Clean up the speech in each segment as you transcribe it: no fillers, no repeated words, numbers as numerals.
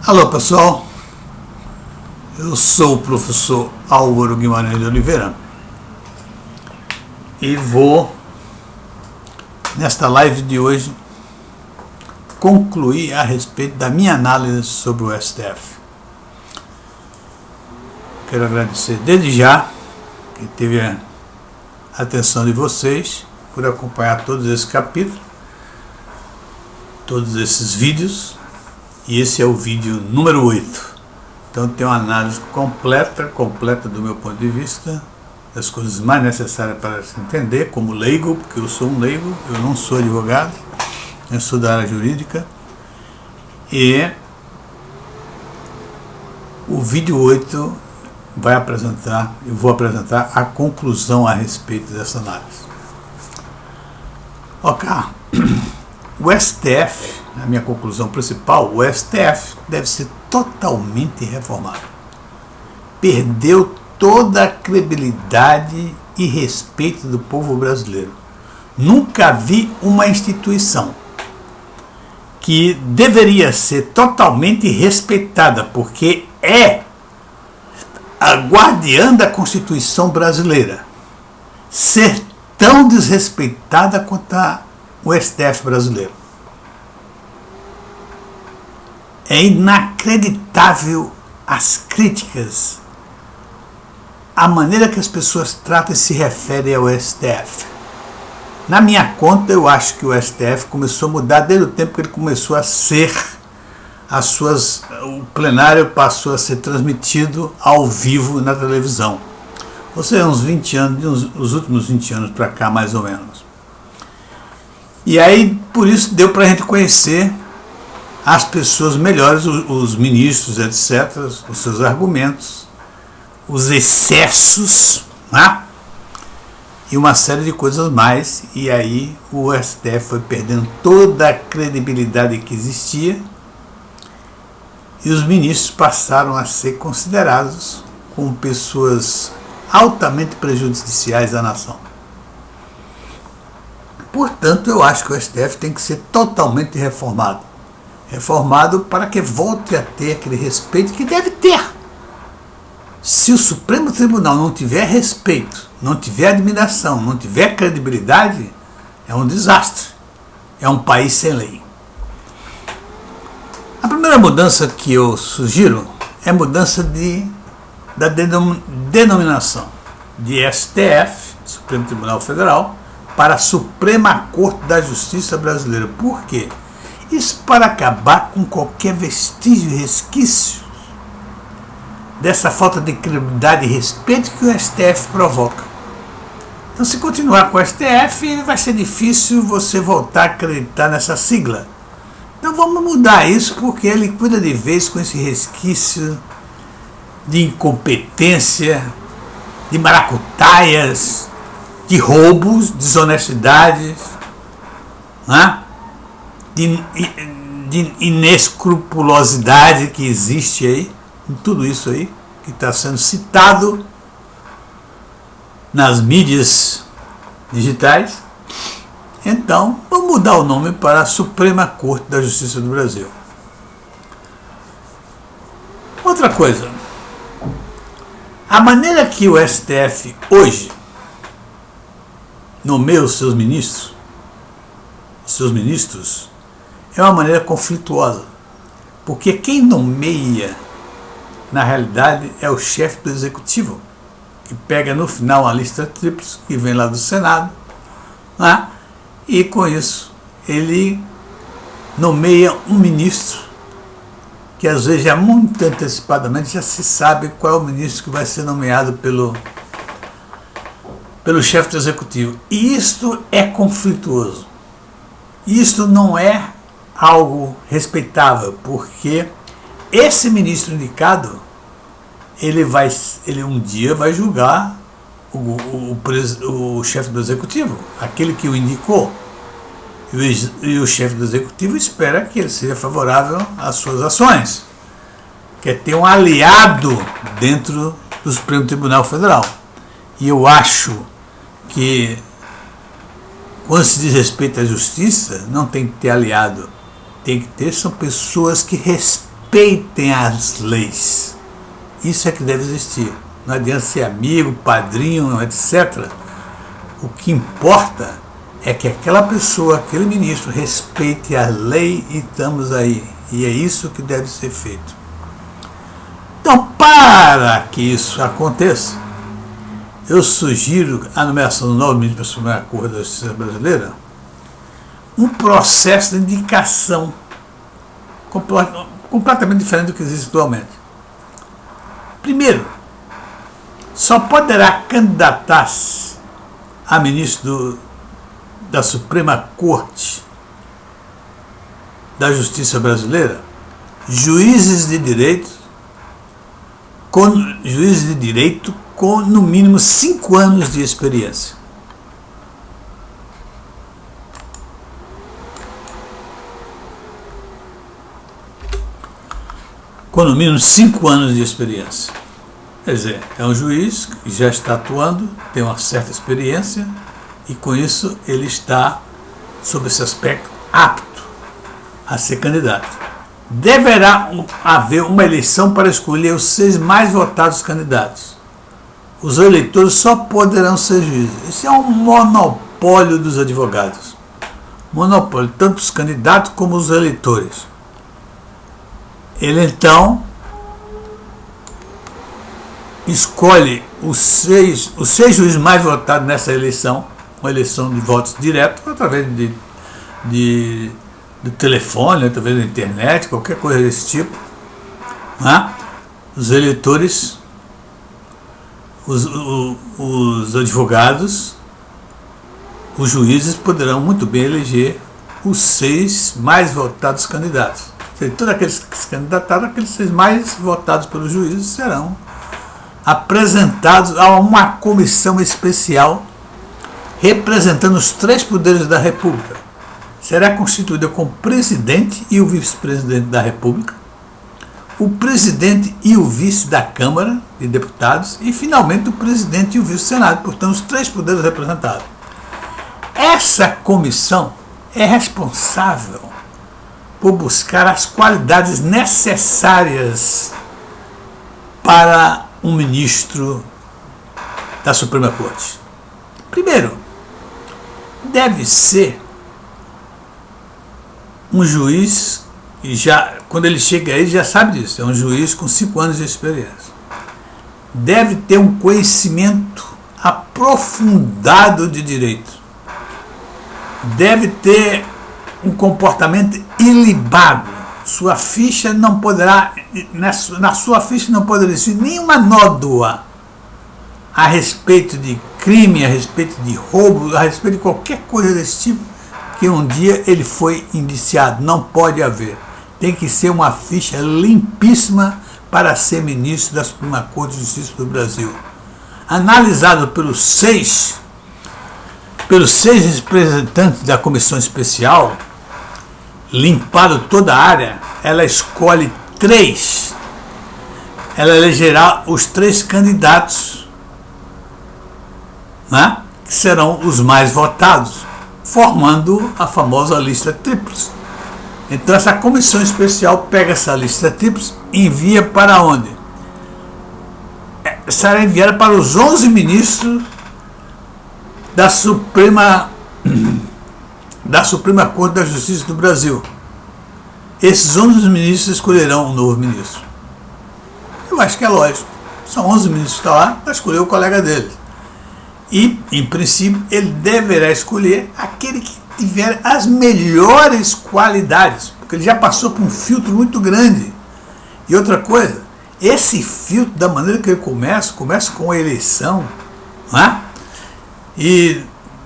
Alô pessoal, eu sou o professor Álvaro Guimarães de Oliveira e vou, nesta live de hoje, concluir a respeito da minha análise sobre o STF. Quero agradecer desde já que teve a atenção de vocês por acompanhar todos esses capítulos, todos esses vídeos, e esse é o vídeo número 8. Então tem uma análise completa do meu ponto de vista, das coisas mais necessárias para se entender, como leigo, porque eu sou um leigo, eu não sou advogado, eu sou da área jurídica, e o vídeo 8 eu vou apresentar a conclusão a respeito dessa análise. Ok, o STF, a minha conclusão principal, o STF deve ser totalmente reformado. Perdeu toda a credibilidade e respeito do povo brasileiro. Nunca vi uma instituição que deveria ser totalmente respeitada, porque é a guardiã da Constituição brasileira, ser tão desrespeitada quanto o STF brasileiro. É inacreditável as críticas, a maneira que as pessoas tratam e se referem ao STF. Na minha conta, eu acho que o STF começou a mudar desde o tempo que ele começou a ser o plenário passou a ser transmitido ao vivo na televisão. Ou seja, uns 20 anos, os últimos 20 anos para cá, mais ou menos. E aí, por isso, deu para a gente conhecer as pessoas melhores, os ministros, etc., os seus argumentos, os excessos, né? E uma série de coisas mais. E aí o STF foi perdendo toda a credibilidade que existia e os ministros passaram a ser considerados como pessoas altamente prejudiciais à nação. Portanto, eu acho que o STF tem que ser totalmente reformado. Reformado para que volte a ter aquele respeito que deve ter. Se o Supremo Tribunal não tiver respeito, não tiver admiração, não tiver credibilidade, é um desastre. É um país sem lei. A primeira mudança que eu sugiro é a mudança da denominação de STF, Supremo Tribunal Federal, para Suprema Corte da Justiça Brasileira. Por quê? Isso para acabar com qualquer vestígio e resquício dessa falta de credibilidade e respeito que o STF provoca. Então, se continuar com o STF, vai ser difícil você voltar a acreditar nessa sigla. Então vamos mudar isso, porque ele cuida de vez com esse resquício de incompetência, de maracutaias, de roubos, desonestidades, né? de inescrupulosidade que existe aí, em tudo isso aí, que está sendo citado nas mídias digitais. Então, vamos mudar o nome para a Suprema Corte da Justiça do Brasil. Outra coisa, a maneira que o STF hoje nomeia os seus ministros é uma maneira conflituosa, porque quem nomeia, na realidade, é o chefe do Executivo, que pega no final uma lista tríplice que vem lá do Senado, né? E com isso ele nomeia um ministro que às vezes já muito antecipadamente já se sabe qual é o ministro que vai ser nomeado pelo chefe do Executivo. E isto é conflituoso. Isto não é algo respeitável, porque esse ministro indicado, ele um dia vai julgar o chefe do Executivo, aquele que o indicou, e o chefe do Executivo espera que ele seja favorável às suas ações, quer ter um aliado dentro do Supremo Tribunal Federal. E eu acho que, quando se diz respeito à justiça, não tem que ter aliado, tem que ter, são pessoas que respeitam respeitem as leis. Isso é que deve existir. Não adianta ser amigo, padrinho, etc. O que importa é que aquela pessoa, aquele ministro, respeite a lei e estamos aí. E é isso que deve ser feito. Então, para que isso aconteça, eu sugiro a nomeação do novo ministro da Suprema Corte da Justiça Brasileira, um processo de indicação completamente diferente do que existe atualmente. Primeiro, só poderá candidatar-se a ministro da Suprema Corte da Justiça Brasileira juízes de direito com no mínimo 5 anos de experiência. Com no mínimo 5 anos de experiência. Quer dizer, é um juiz que já está atuando, tem uma certa experiência e com isso ele está, sob esse aspecto, apto a ser candidato. Deverá haver uma eleição para escolher os 6 mais votados candidatos. Os eleitores só poderão ser juízes. Isso é um monopólio dos advogados. Monopólio, tanto os candidatos como os eleitores. Ele então escolhe os seis juízes mais votados nessa eleição, uma eleição de votos diretos, através do telefone, através da internet, qualquer coisa desse tipo. Né? Os eleitores, os advogados, os juízes poderão muito bem eleger os 6 mais votados candidatos. Todos aqueles que se candidataram, aqueles 6 mais votados pelos juízes serão apresentados a uma comissão especial representando os 3 poderes da República. Será constituída com o presidente e o vice-presidente da República, o presidente e o vice da Câmara de Deputados e, finalmente, o presidente e o vice do Senado. Portanto, os 3 poderes representados. Essa comissão é responsável por buscar as qualidades necessárias para um ministro da Suprema Corte. Primeiro, deve ser um juiz, e já, quando ele chega aí, já sabe disso, é um juiz com 5 anos de experiência. Deve ter um conhecimento aprofundado de direito. Deve ter um comportamento ilibado. Sua ficha não poderá, na sua ficha não poderá existir nenhuma nódoa a respeito de crime, a respeito de roubo, a respeito de qualquer coisa desse tipo que um dia ele foi indiciado. Não pode haver. Tem que ser uma ficha limpíssima para ser ministro da Suprema Corte de Justiça do Brasil. Analisado pelos seis representantes da comissão especial, limpado toda a área, ela escolhe 3. Ela elegerá os 3 candidatos, né, que serão os mais votados, formando a famosa lista tríplice. Então essa comissão especial pega essa lista tríplice e envia para onde? Será enviada para os 11 ministros da Suprema Corte da Justiça do Brasil. Esses 11 ministros escolherão um novo ministro. Eu acho que é lógico. São 11 ministros que estão lá para escolher o colega deles. E, em princípio, ele deverá escolher aquele que tiver as melhores qualidades, porque ele já passou por um filtro muito grande. E outra coisa, esse filtro, da maneira que ele começa com a eleição, né? E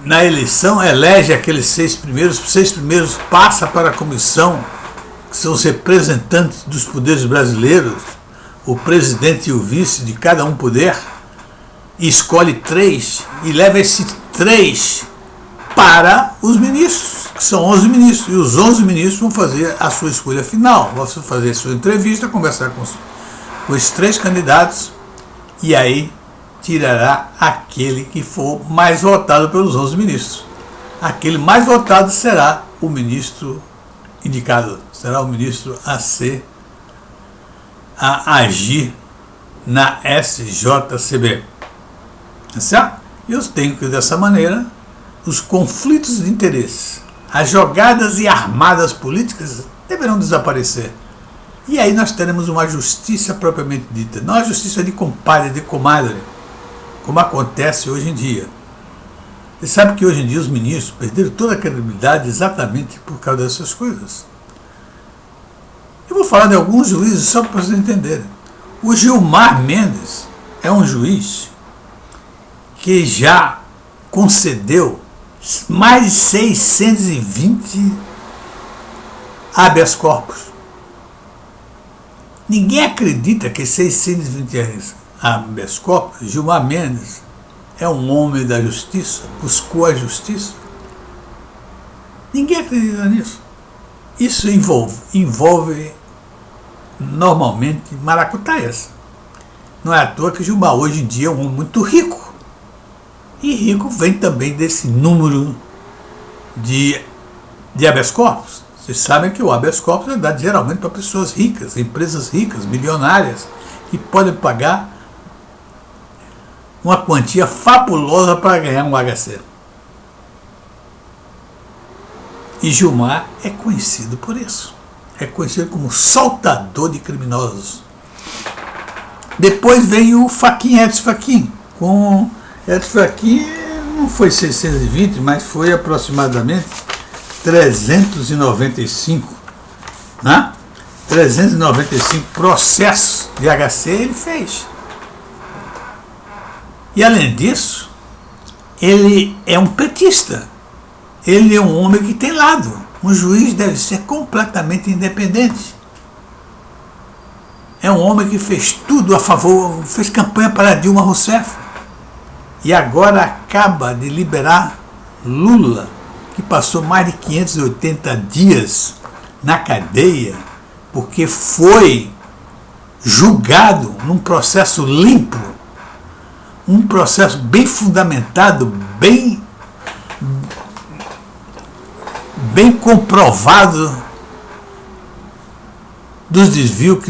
na eleição elege aqueles 6 primeiros, os 6 primeiros passa para a comissão, que são os representantes dos poderes brasileiros, o presidente e o vice de cada um poder, e escolhe 3 e leva esses 3 para os ministros, que são 11 ministros, e os 11 ministros vão fazer a sua escolha final, vão fazer a sua entrevista, conversar com esses 3 candidatos, e aí tirará aquele que for mais votado pelos 11 ministros. Aquele mais votado será o ministro indicado, será o ministro a ser a agir na SJCB. Tá certo? Eu tenho que, dessa maneira, os conflitos de interesse, as jogadas e armadas políticas deverão desaparecer. E aí nós teremos uma justiça propriamente dita, não a justiça de compadre, de comadre, como acontece hoje em dia. Você sabe que hoje em dia os ministros perderam toda a credibilidade exatamente por causa dessas coisas. Eu vou falar de alguns juízes só para vocês entenderem. O Gilmar Mendes é um juiz que já concedeu mais de 620 habeas corpus. Ninguém acredita que 620 habeas corpus, Gilmar Mendes é um homem da justiça, buscou a justiça. Ninguém acredita nisso. Isso envolve normalmente maracutaias. Não é à toa que Gilmar hoje em dia é um homem muito rico. E rico vem também desse número de habeas corpus. Vocês sabem que o habeas corpus é dado geralmente para pessoas ricas, empresas ricas, milionárias, que podem pagar uma quantia fabulosa para ganhar um HC. E Gilmar é conhecido por isso. É conhecido como soltador de criminosos. Depois vem o Fachin, Edson Fachin. Com Edson Fachin não foi 620, mas foi aproximadamente 395. Né? 395 processos de HC ele fez. E além disso, ele é um petista. Ele é um homem que tem lado. Um juiz deve ser completamente independente. É um homem que fez tudo a favor, fez campanha para Dilma Rousseff. E agora acaba de liberar Lula, que passou mais de 580 dias na cadeia, porque foi julgado num processo limpo, um processo bem fundamentado, bem comprovado dos desvios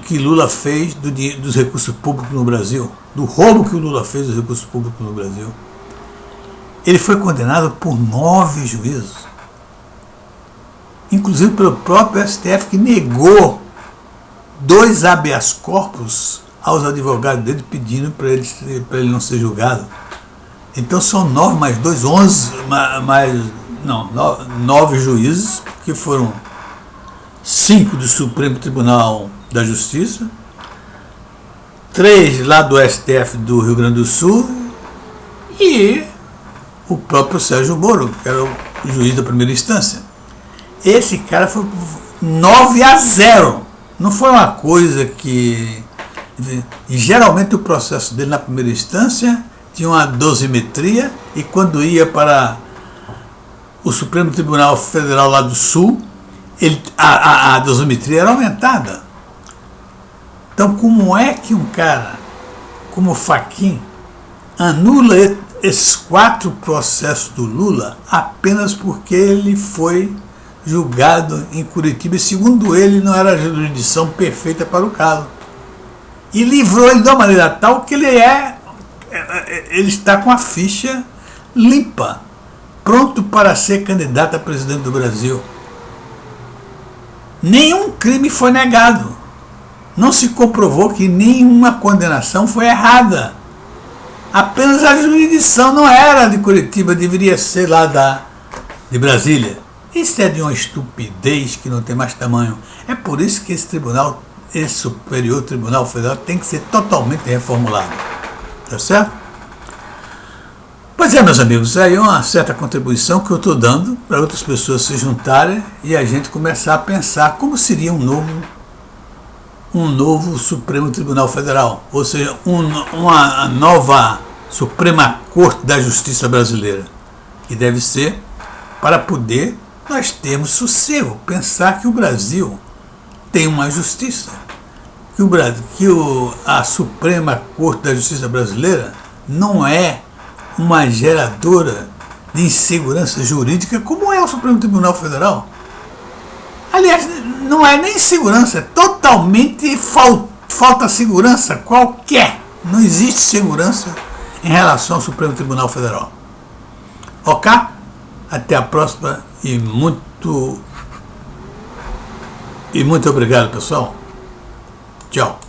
que Lula fez dos recursos públicos no Brasil, do roubo que o Lula fez dos recursos públicos no Brasil. Ele foi condenado por 9 juízes, inclusive pelo próprio STF, que negou 2 habeas corpus aos advogados dele, pedindo para ele não ser julgado. Então são 9 mais 2, 11, 9 juízes, que foram 5 do Supremo Tribunal da Justiça, 3 lá do STF do Rio Grande do Sul e o próprio Sérgio Moro, que era o juiz da primeira instância. Esse cara foi 9-0. Não foi uma coisa que... E geralmente o processo dele na primeira instância tinha uma dosimetria, e quando ia para o Supremo Tribunal Federal lá do Sul, a dosimetria era aumentada. Então, como é que um cara como Fachin anula esses 4 processos do Lula apenas porque ele foi julgado em Curitiba e, segundo ele, não era a jurisdição perfeita para o caso? E livrou ele de uma maneira tal que ele está com a ficha limpa, pronto para ser candidato a presidente do Brasil. Nenhum crime foi negado. Não se comprovou que nenhuma condenação foi errada. Apenas a jurisdição não era de Curitiba, deveria ser lá de Brasília. Isso é de uma estupidez que não tem mais tamanho. É por isso que esse Superior Tribunal Federal tem que ser totalmente reformulado. Tá certo? Pois é, meus amigos, aí é uma certa contribuição que eu estou dando para outras pessoas se juntarem e a gente começar a pensar como seria um novo Supremo Tribunal Federal, ou seja, uma nova Suprema Corte da Justiça Brasileira, que deve ser para poder nós termos sossego, pensar que o Brasil tem uma justiça, que a Suprema Corte da Justiça Brasileira não é uma geradora de insegurança jurídica como é o Supremo Tribunal Federal. Aliás, não é nem insegurança, é totalmente falta segurança qualquer. Não existe segurança em relação ao Supremo Tribunal Federal. Ok? Até a próxima e muito obrigado, pessoal. Tchau.